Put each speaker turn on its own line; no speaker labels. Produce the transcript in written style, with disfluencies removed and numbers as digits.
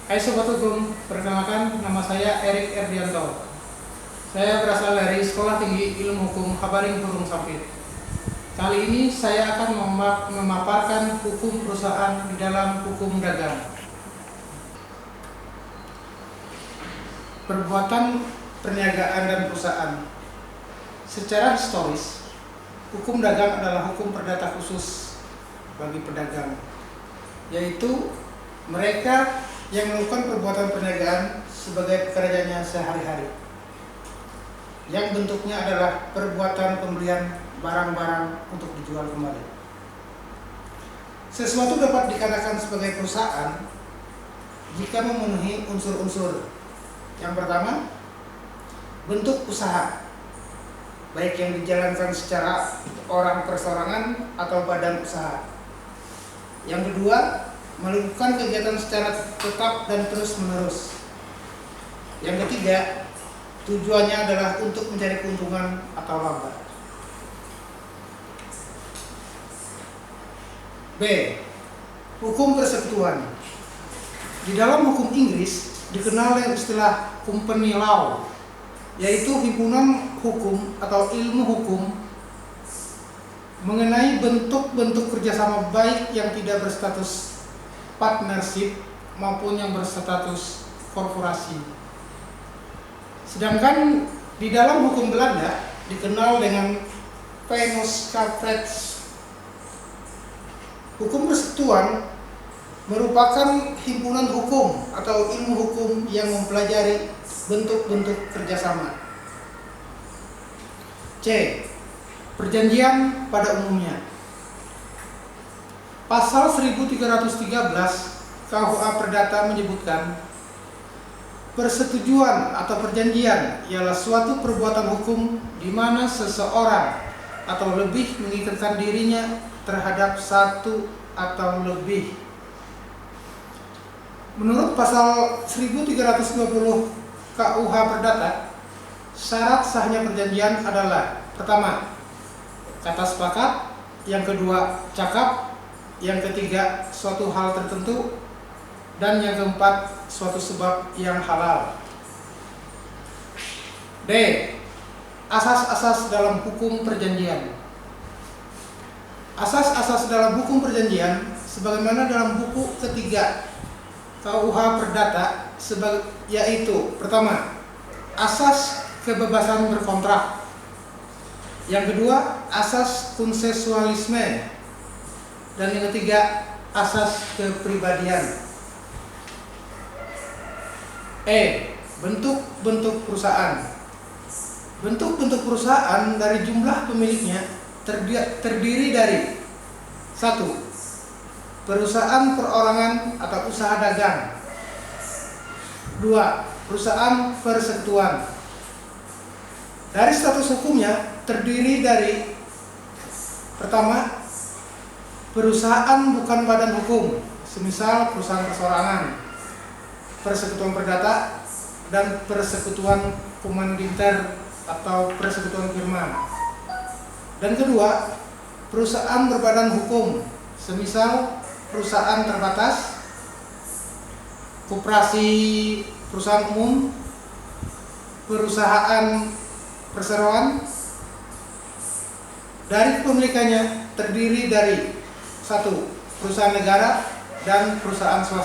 Hai Sobat Hukum, perkenalkan nama saya Erik Erdianto. Saya berasal dari Sekolah Tinggi Ilmu Hukum Habaring Hurung Sampit. Kali ini saya akan memaparkan hukum perusahaan di dalam hukum dagang. Perbuatan perniagaan dan perusahaan. Secara historis, hukum dagang adalah hukum perdata khusus bagi pedagang, yaitu mereka yang melakukan perbuatan perniagaan sebagai pekerjaannya sehari-hari, yang bentuknya adalah perbuatan pembelian barang-barang untuk dijual kembali. Sesuatu dapat dikatakan sebagai perusahaan jika memenuhi unsur-unsur. Yang pertama, bentuk usaha, baik yang dijalankan secara orang perseorangan atau badan usaha. Yang kedua, melakukan kegiatan secara tetap dan terus-menerus. Yang ketiga, tujuannya adalah untuk mencari keuntungan atau laba. B. Hukum persekutuan. Di dalam hukum Inggris dikenal dengan istilah company law, yaitu himpunan hukum atau ilmu hukum mengenai bentuk-bentuk kerjasama baik yang tidak berstatus partnership maupun yang berstatus korporasi. Sedangkan di dalam hukum Belanda dikenal dengan Vennootschapsrecht. Hukum persekutuan merupakan himpunan hukum atau ilmu hukum yang mempelajari bentuk-bentuk kerjasama. C. Perjanjian pada umumnya. Pasal 1313 KUA Perdata menyebutkan persetujuan atau perjanjian ialah suatu perbuatan hukum di mana seseorang atau lebih mengikatkan dirinya terhadap satu atau lebih. Menurut pasal 1320 KUH Perdata, syarat sahnya perjanjian adalah: pertama, kata sepakat; yang kedua, cakap; yang ketiga, suatu hal tertentu; dan yang keempat, suatu sebab yang halal. D. Asas-asas dalam hukum perjanjian. Asas-asas dalam hukum perjanjian sebagaimana dalam buku ketiga KUH Perdata yaitu: pertama, asas kebebasan berkontrak; yang kedua, asas konsensualisme; dan yang ketiga, asas kepribadian. E. Bentuk-bentuk perusahaan. Bentuk-bentuk perusahaan dari jumlah pemiliknya terdiri dari: 1. Perusahaan perorangan atau usaha dagang. 2. Perusahaan persekutuan. Dari status hukumnya terdiri dari: pertama, perusahaan bukan badan hukum, semisal perusahaan perseorangan, persekutuan perdata, dan persekutuan komanditer atau persekutuan firman. Dan kedua, perusahaan berbadan hukum, semisal perusahaan terbatas, koperasi perusahaan umum, perusahaan perseroan. Dari pemilikannya terdiri dari: 1. Perusahaan negara dan perusahaan swasta.